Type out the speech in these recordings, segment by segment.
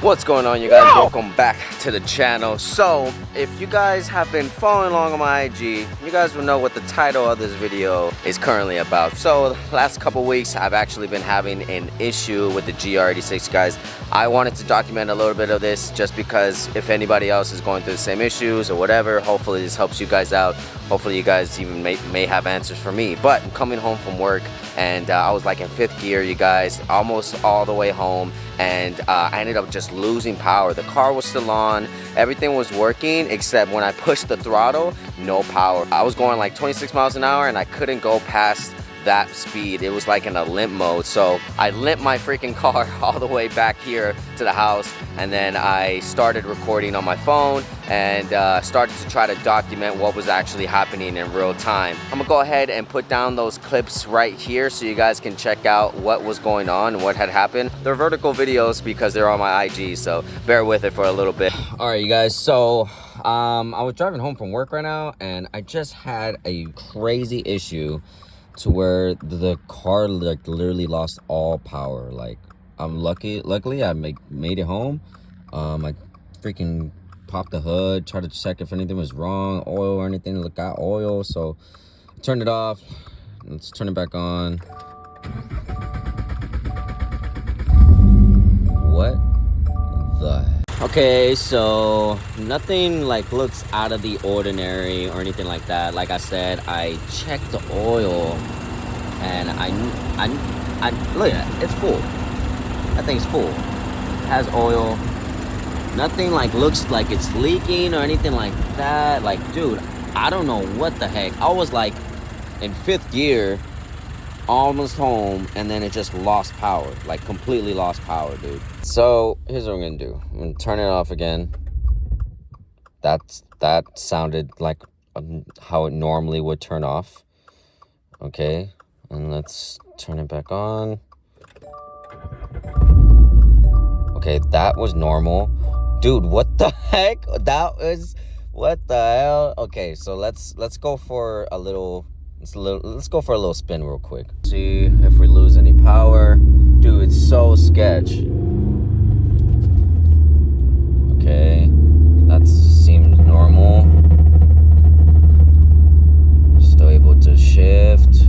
What's going on, you guys? Welcome back to the channel. So if you guys have been following along on my IG, you guys will know what the title of this video is currently about. So the last couple weeks I've actually been having an issue with the GR86, guys. I wanted to document a little bit of this just because if anybody else is going through the same issues or whatever, hopefully this helps you guys out. Hopefully you guys even may have answers for me. But I'm coming home from work and I was like in 5th gear, you guys, almost all the way home, and I ended up just losing power. The car was still on, everything was working, except when I pushed the throttle, no power. I was going like 26 miles an hour and I couldn't go past that speed. It was like in a limp mode. So I limped my freaking car all the way back here to the house, and then I started recording on my phone and started to try to document what was actually happening in real time. I'm gonna go ahead and put down those clips right here so you guys can check out what was going on and what had happened. They're vertical videos because they're on my IG, so bear with it for a little bit. All right, you guys, so I was driving home from work right now and I just had a crazy issue to where the car like literally lost all power. Like, I'm luckily I made it home. I freaking popped the hood, tried to check if anything was wrong, oil or anything. Look, got oil, so I turned it off. Let's turn it back on. What the heck? Okay, so nothing like looks out of the ordinary or anything like that. Like I said, I checked the oil and I look at it, it's full. That thing's full. It has oil. Nothing like looks like it's leaking or anything like that. Like, dude, I don't know what the heck. I was like in 5th gear, almost home, and then it just lost power, like completely lost power, dude. So here's what I'm gonna do. I'm gonna turn it off again. That sounded like how it normally would turn off. Okay, and let's turn it back on. Okay, that was normal. Dude, what the heck? That was, what the hell? Okay, so let's go for a little, let's go for a little spin real quick. See if we lose any power. Dude, it's so sketch. Okay, that seems normal. Still able to shift.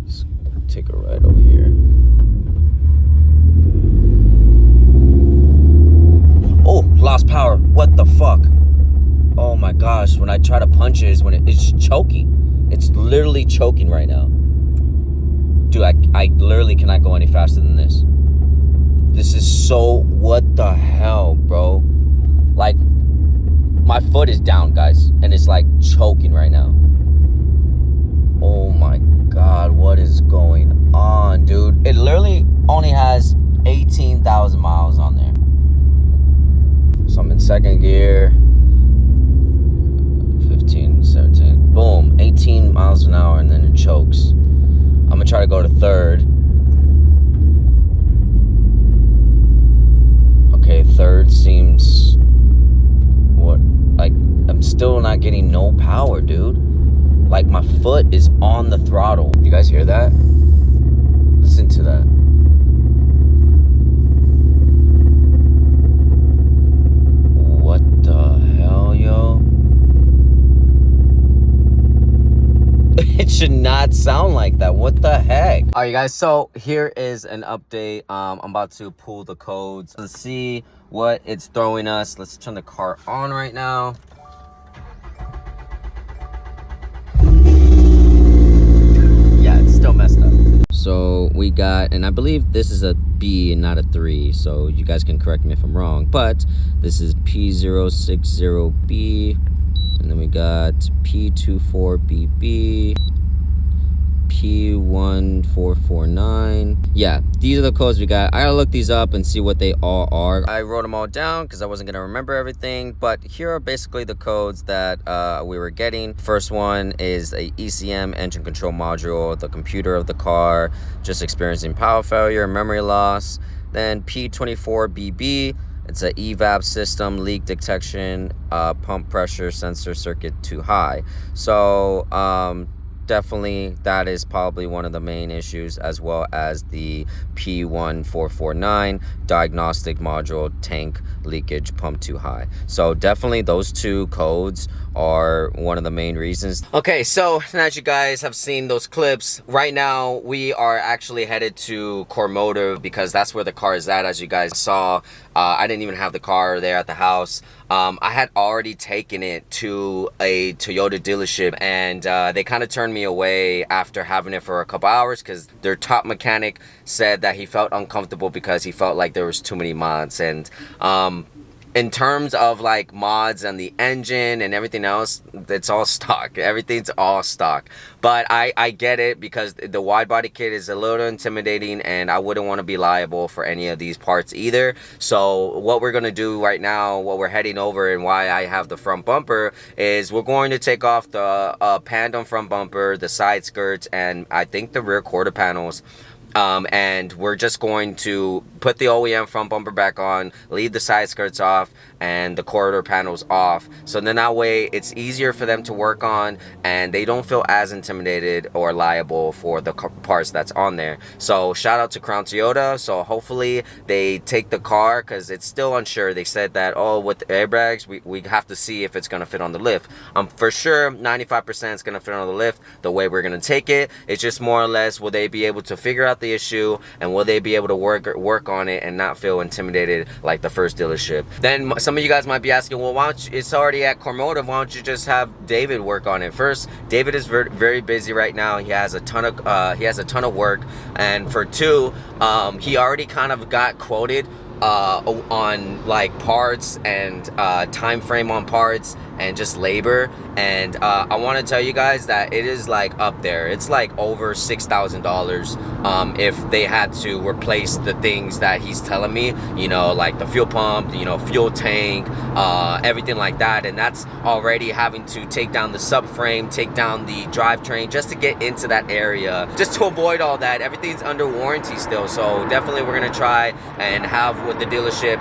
Let's take a ride over here. Oh, lost power. What the fuck? Oh my gosh, when I try to punch it is when it's choking. It's literally choking right now. Dude, I literally cannot go any faster than this. This is so, what the hell, bro? Like, my foot is down, guys, and it's like choking right now. Oh my God, what is going on, dude? It literally only has 18,000 miles on there. So I'm in 2nd gear. 15, 17, boom, 18 miles an hour, and then it chokes. I'm gonna try to go to 3rd. Okay, 3rd seems, what, like, I'm still not getting no power, dude. Like, my foot is on the throttle. You guys hear that? Listen to that. What the hell, yo? It should not sound like that. What the heck? All right, guys, so here is an update. I'm about to pull the codes. Let's see what it's throwing us. Let's turn the car on right now. Yeah, it's still messed up. So we got, and I believe this is a B and not a 3, so you guys can correct me if I'm wrong, but this is P060B. And then we got P24BB, P1449. Yeah, these are the codes we got. I gotta look these up and see what they all are. I wrote them all down because I wasn't gonna remember everything, but here are basically the codes that we were getting. First one is a ECM, engine control module, the computer of the car, just experiencing power failure, memory loss. Then P24BB, it's a evap system, leak detection, pump pressure sensor circuit too high. So definitely that is probably one of the main issues, as well as the P1449 diagnostic module tank leakage pump too high. So definitely those two codes are one of the main reasons. Okay, so as you guys have seen those clips, right now we are actually headed to Cormotive because that's where the car is at. As you guys saw, I didn't even have the car there at the house. I had already taken it to a Toyota dealership, and they kind of turned me away after having it for a couple hours because their top mechanic said that he felt uncomfortable because he felt like there was too many mods. And in terms of like mods and the engine and everything else, it's all stock. Everything's all stock. But I get it, because the wide body kit is a little intimidating, and I wouldn't want to be liable for any of these parts either. So what we're going to do right now, what we're heading over, and why I have the front bumper, is we're going to take off the Pandem front bumper, the side skirts, and I think the rear quarter panels. And we're just going to put the OEM front bumper back on, leave the side skirts off and the quarter panels off, so then that way it's easier for them to work on and they don't feel as intimidated or liable for the parts that's on there. So shout out to Crown Toyota. So hopefully they take the car, because it's still unsure. They said that, oh, with the airbags we have to see if it's going to fit on the lift. For sure 95% it's going to fit on the lift the way we're going to take it. It's just more or less, will they be able to figure out the issue, and will they be able to work on it and not feel intimidated like the first dealership. Then some of you guys might be asking, well, why don't you, it's already at Cormotive, why don't you just have David work on it? First, David is very busy right now. He has a ton of work, and for two, he already kind of got quoted on like parts and time frame on parts and just labor. And I want to tell you guys that it is like up there. It's like over $6,000 if they had to replace the things that he's telling me, you know, like the fuel pump, you know, fuel tank, everything like that. And that's already having to take down the subframe, take down the drivetrain just to get into that area, just to avoid all that. Everything's under warranty still, so definitely we're gonna try and have with the dealership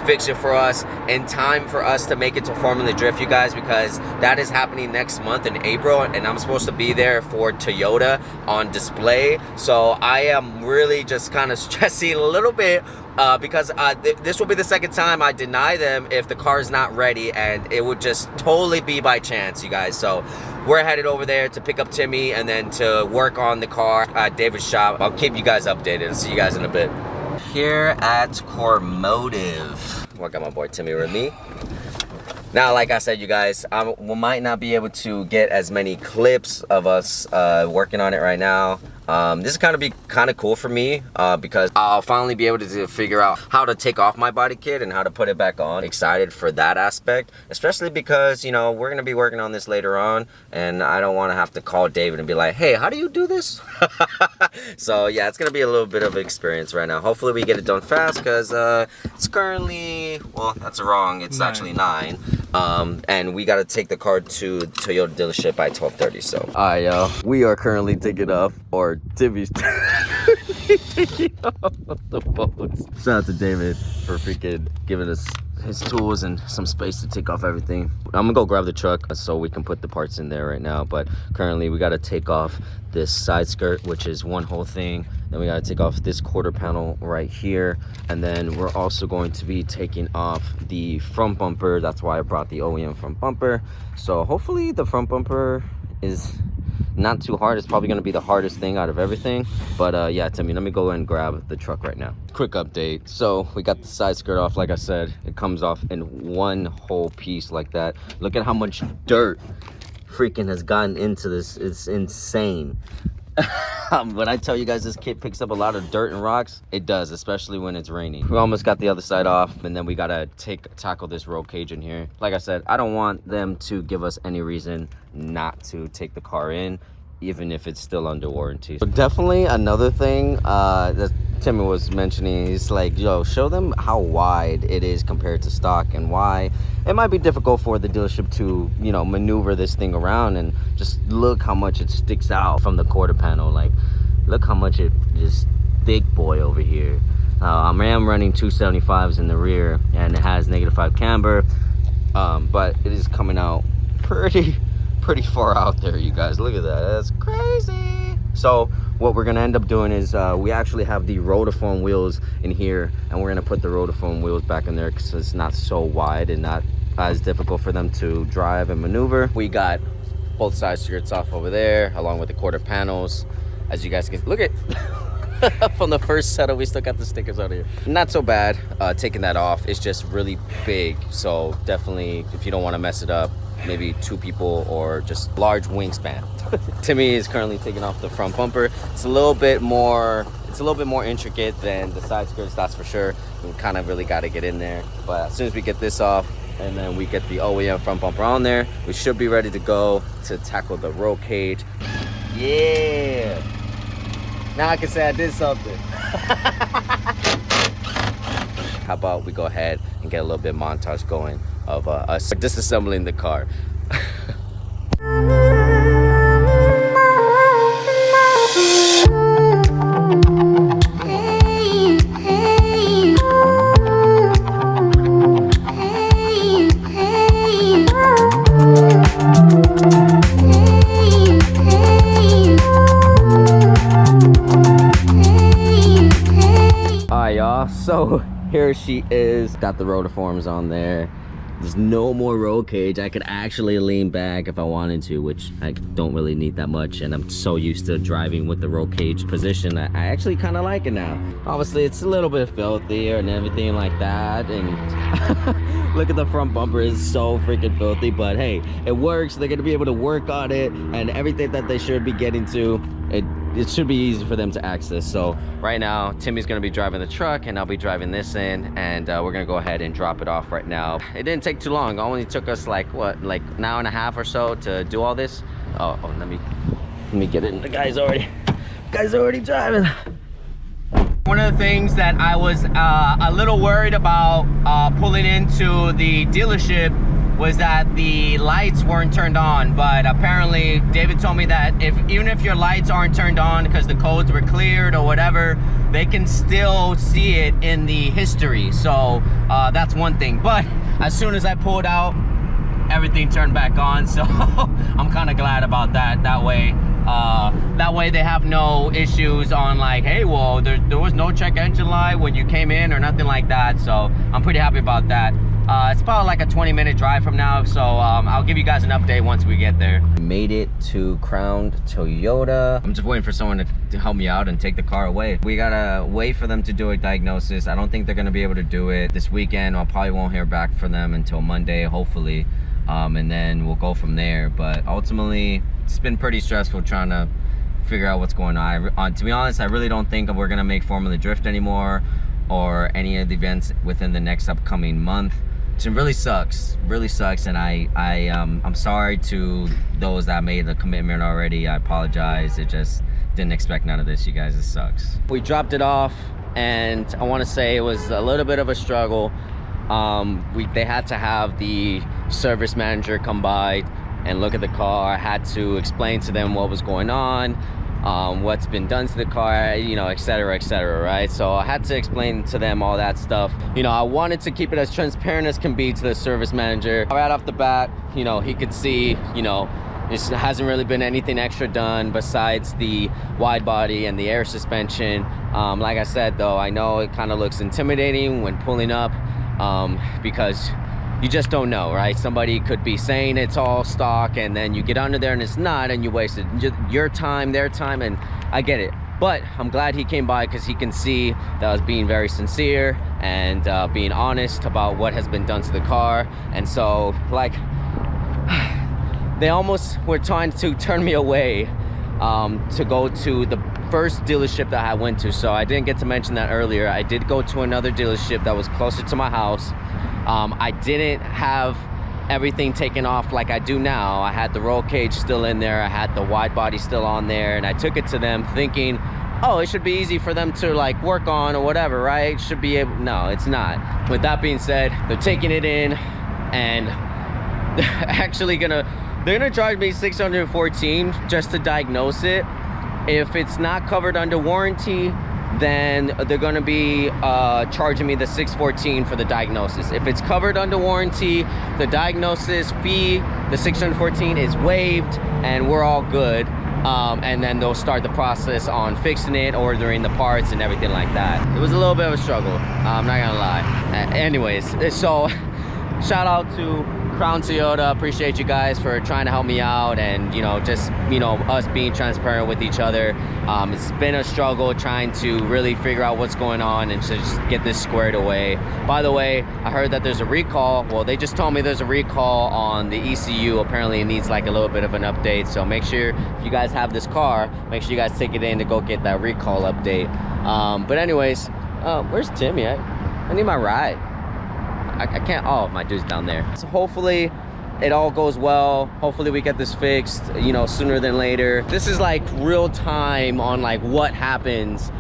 fix it for us in time for us to make it to Formula Drift, you guys, because that is happening next month in April, and I'm supposed to be there for Toyota on display. So I am really just kind of stressing a little bit because this will be the second time I deny them if the car is not ready, and it would just totally be by chance, you guys. So we're headed over there to pick up Timmy and then to work on the car at David's shop. I'll keep you guys updated. I'll see you guys in a bit. Here at Cormotive, I got my boy Timmy with me. Now, like I said, you guys, we might not be able to get as many clips of us working on it right now. This is kind of cool for me because I'll finally be able to figure out how to take off my body kit and how to put it back on. Excited for that aspect, especially because, you know, we're gonna be working on this later on, and I don't want to have to call David and be like, hey, how do you do this? So yeah, it's gonna be a little bit of an experience right now. Hopefully we get it done fast, because it's currently, well, that's wrong, it's actually 9. And we gotta take the car to Toyota dealership by 12:30. So alright, y'all, we are currently taking off, or Timmy's taking off the boats. Shout out to David for freaking giving us his tools and some space to take off everything. I'm gonna go grab the truck so we can put the parts in there right now, but currently we gotta take off this side skirt, which is one whole thing. Then we gotta take off this quarter panel right here, and then we're also going to be taking off the front bumper. That's why I brought the OEM front bumper. So hopefully the front bumper is not too hard. It's probably going to be the hardest thing out of everything, but yeah, Timmy, let me go and grab the truck right now. Quick update. So we got the side skirt off. Like I said, it comes off in one whole piece like that. Look at how much dirt freaking has gotten into this. It's insane. When I tell you guys this kit picks up a lot of dirt and rocks, it does, especially when it's raining. We almost got the other side off, and then we gotta tackle this roll cage in here. Like I said, I don't want them to give us any reason not to take the car in, even if it's still under warranty. So definitely another thing that Timmy was mentioning is like, yo, show them how wide it is compared to stock, and why it might be difficult for the dealership to, you know, maneuver this thing around. And just look how much it sticks out from the quarter panel. Like, look how much it just thick boy over here. I am running 275s in the rear, and it has -5 camber, but it is coming out pretty far out there, you guys. Look at that. That's crazy. So what we're gonna end up doing is we actually have the rotiform wheels in here, and we're gonna put the rotiform wheels back in there because it's not so wide and not as difficult for them to drive and maneuver. We got both side skirts off over there along with the quarter panels. As you guys can look at from the first setup, we still got the stickers out here. Not so bad taking that off. It's just really big, so definitely if you don't want to mess it up, maybe 2 people or just large wingspan. Timmy is currently taking off the front bumper. It's a little bit more intricate than the side skirts, that's for sure. We kind of really got to get in there, but as soon as we get this off and then we get the OEM front bumper on there, we should be ready to go to tackle the roll cage. Yeah, now I can say I did something. How about we go ahead and get a little bit of montage going of us disassembling the car. Alright, y'all, so here she is. Got the rotiforms on there. There's no more roll cage. I could actually lean back if I wanted to, which I don't really need that much, and I'm so used to driving with the roll cage position. I actually kind of like it now. Obviously it's a little bit filthy and everything like that, and look at the front bumper, is so freaking filthy, but hey, it works. They're gonna be able to work on it, and everything that they should be getting to, it should be easy for them to access. So right now Timmy's gonna be driving the truck and I'll be driving this in, and we're gonna go ahead and drop it off right now. It didn't take too long. It only took us like what, like an hour and a half or so to do all this. Oh, let me get in. The guy's already driving. One of the things that I was a little worried about pulling into the dealership was that the lights weren't turned on, but apparently David told me that even if your lights aren't turned on because the codes were cleared or whatever, they can still see it in the history. So that's one thing. But as soon as I pulled out, everything turned back on. So I'm kind of glad about that. That way they have no issues on like, hey, well, there was no check engine light when you came in or nothing like that. So I'm pretty happy about that. It's probably like a 20-minute drive from now, so I'll give you guys an update once we get there. Made it to Crown Toyota. I'm just waiting for someone to help me out and take the car away. We gotta wait for them to do a diagnosis. I don't think they're gonna be able to do it this weekend. I probably won't hear back from them until Monday, hopefully, and then we'll go from there. But ultimately, it's been pretty stressful trying to figure out what's going on. To be honest, I really don't think we're gonna make Formula Drift anymore or any of the events within the next upcoming month. It really sucks, and I'm sorry to those that made the commitment already. I apologize. It just didn't expect none of this, you guys. It sucks. We dropped it off, and I want to say it was a little bit of a struggle. They had to have the service manager come by and look at the car. I had to explain to them what was going on, what's been done to the car, you know, etc., right? So I had to explain to them all that stuff. You know, I wanted to keep it as transparent as can be to the service manager. Right off the bat, you know, he could see, you know, there hasn't really been anything extra done besides the wide body and the air suspension. Like I said, though, I know it kind of looks intimidating when pulling up, because you just don't know, right? Somebody could be saying it's all stock, and then you get under there and it's not, and you wasted your time, their time, and I get it. But I'm glad he came by because he can see that I was being very sincere and being honest about what has been done to the car. And so, like, they almost were trying to turn me away to go to the first dealership that I went to. So I didn't get to mention that earlier. I did go to another dealership that was closer to my house. I didn't have everything taken off like I do now. I had the roll cage still in there. I had the wide body still on there, and I took it to them thinking, oh, it should be easy for them to like work on or whatever, right? Should be able. No, it's not. With that being said, they're taking it in, and they're actually they're gonna charge me $614 just to diagnose it. If it's not covered under warranty, then they're gonna be charging me the $614 for the diagnosis. If it's covered under warranty, the diagnosis fee, the $614 is waived, and we're all good. And then they'll start the process on fixing it, ordering the parts and everything like that. It was a little bit of a struggle, I'm not gonna lie. Anyways, so shout out to Crown Toyota. Appreciate you guys for trying to help me out, and you know, just, you know, us being transparent with each other. It's been a struggle trying to really figure out what's going on and to just get this squared away. By the way, I heard that there's a recall. Well, they just told me there's a recall on the ECU. Apparently it needs like a little bit of an update, so make sure if you guys have this car, make sure you guys take it in to go get that recall update. But anyways, where's Timmy? I need my ride. I can't, oh, my dude's down there. So hopefully it all goes well. Hopefully we get this fixed, you know, sooner than later. This is like real time on like what happens,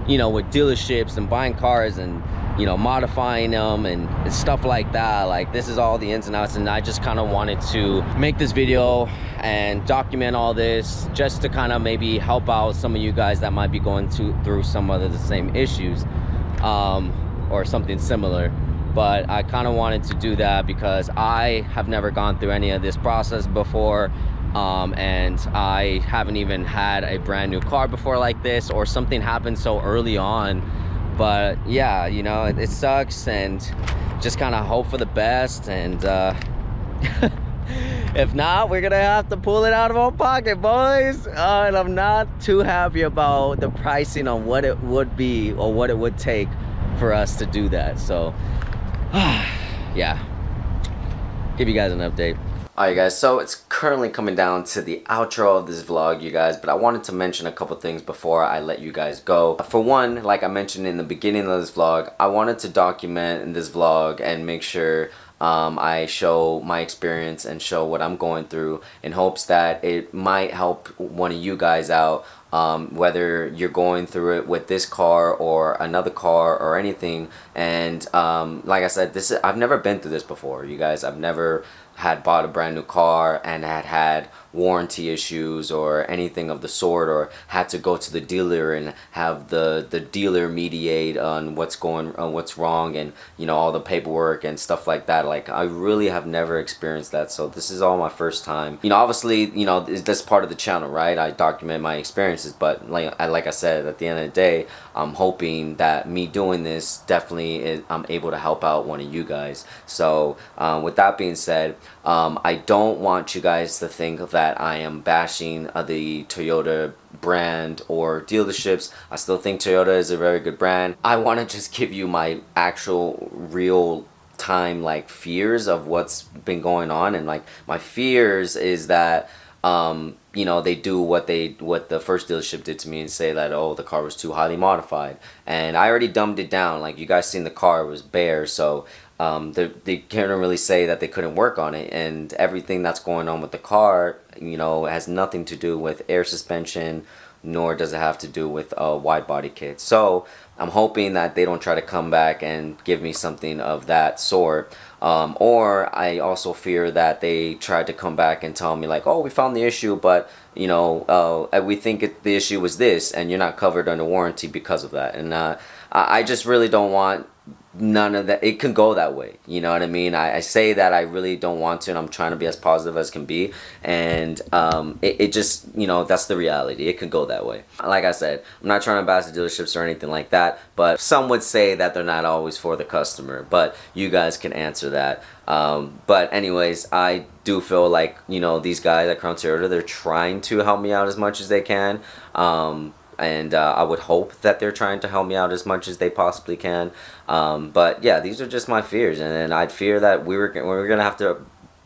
you know, with dealerships and buying cars and, you know, modifying them and stuff like that. Like, this is all the ins and outs, and I just kind of wanted to make this video and document all this just to kind of maybe help out some of you guys that might be going through some of the same issues or something similar. But I kind of wanted to do that because I have never gone through any of this process before, and I haven't even had a brand new car before like this, or something happened so early on. But yeah, you know, it sucks, and just kind of hope for the best. And if not, we're gonna have to pull it out of our pocket, boys. And I'm not too happy about the pricing on what it would be or what it would take for us to do that. So yeah, give you guys an update. Alright guys, so it's currently coming down to the outro of this vlog, you guys, but I wanted to mention a couple things before I let you guys go. For one, like I mentioned in the beginning of this vlog, I wanted to document in this vlog and make sure I show my experience and show what I'm going through, in hopes that it might help one of you guys out, whether you're going through it with this car or another car or anything. And like I said, I've never been through this before, you guys. I've never had bought a brand new car and had warranty issues or anything of the sort, or had to go to the dealer and have the dealer mediate on what's wrong, and you know, all the paperwork and stuff like that. Like, I really have never experienced that, so this is all my first time. You know, obviously, you know, that's part of the channel, right? I document my experiences, but like I said, at the end of the day, I'm hoping that me doing this definitely I'm able to help out one of you guys. So with that being said, I don't want you guys to think that I am bashing the Toyota brand or dealerships. I still think Toyota is a very good brand. I want to just give you my actual real time like fears of what's been going on. And like, my fears is that you know, they do what the first dealership did to me and say that, oh, the car was too highly modified. And I already dumbed it down. Like, you guys seen the car, it was bare, so they can't really say that they couldn't work on it. And everything that's going on with the car, you know, has nothing to do with air suspension, nor does it have to do with a wide body kit. So I'm hoping that they don't try to come back and give me something of that sort. Or I also fear that they tried to come back and tell me like, oh, we found the issue, but you know, we think the issue was this, and you're not covered under warranty because of that. And I just really don't want none of that. It can go that way, you know what I mean? I say that I really don't want to, and I'm trying to be as positive as can be, and it just, you know, that's the reality. It could go that way. Like I said, I'm not trying to bash the dealerships or anything like that, but some would say that they're not always for the customer, but you guys can answer that. But anyways, I do feel like, you know, these guys at Crown Toyota, they're trying to help me out as much as they can. And I would hope that they're trying to help me out as much as they possibly can. But yeah, these are just my fears, and then I'd fear that we're gonna have to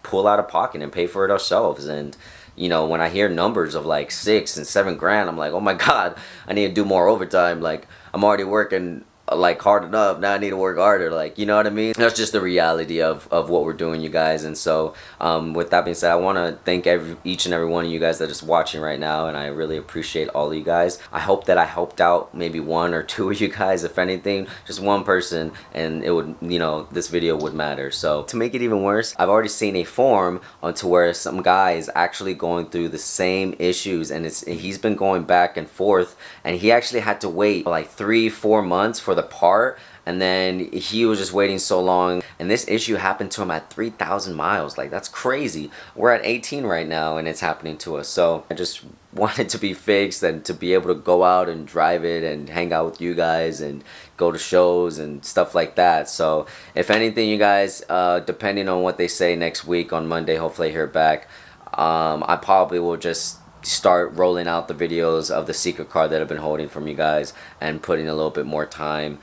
pull out of pocket and pay for it ourselves. And you know, when I hear numbers of like 6 and 7 grand, I'm like, oh my god, I need to do more overtime. Like, I'm already working like hard enough. Now I need to work harder. Like, you know what I mean? That's just the reality of what we're doing, you guys. And so with that being said, I want to thank each and every one of you guys that is watching right now, and I really appreciate all of you guys. I hope that I helped out maybe one or two of you guys, if anything, just one person, and it would, you know, this video would matter. So to make it even worse, I've already seen a forum onto where some guy is actually going through the same issues, and he's been going back and forth, and he actually had to wait like 3-4 months for the part, and then he was just waiting so long, and this issue happened to him at 3,000 miles. Like, that's crazy. We're at 18 right now and it's happening to us. So I just want it to be fixed and to be able to go out and drive it and hang out with you guys and go to shows and stuff like that. So if anything, you guys, depending on what they say next week on Monday, hopefully I hear back, I probably will just start rolling out the videos of the secret card that I've been holding from you guys and putting a little bit more time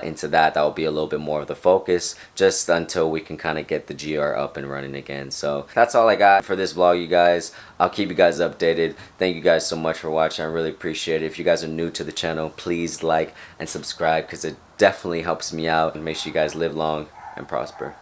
into that. That will be a little bit more of the focus, just until we can kind of get the GR up and running again. So that's all I got for this vlog, you guys. I'll keep you guys updated. Thank you guys so much for watching. I really appreciate it. If you guys are new to the channel, please like and subscribe, because it definitely helps me out, and make sure you guys live long and prosper.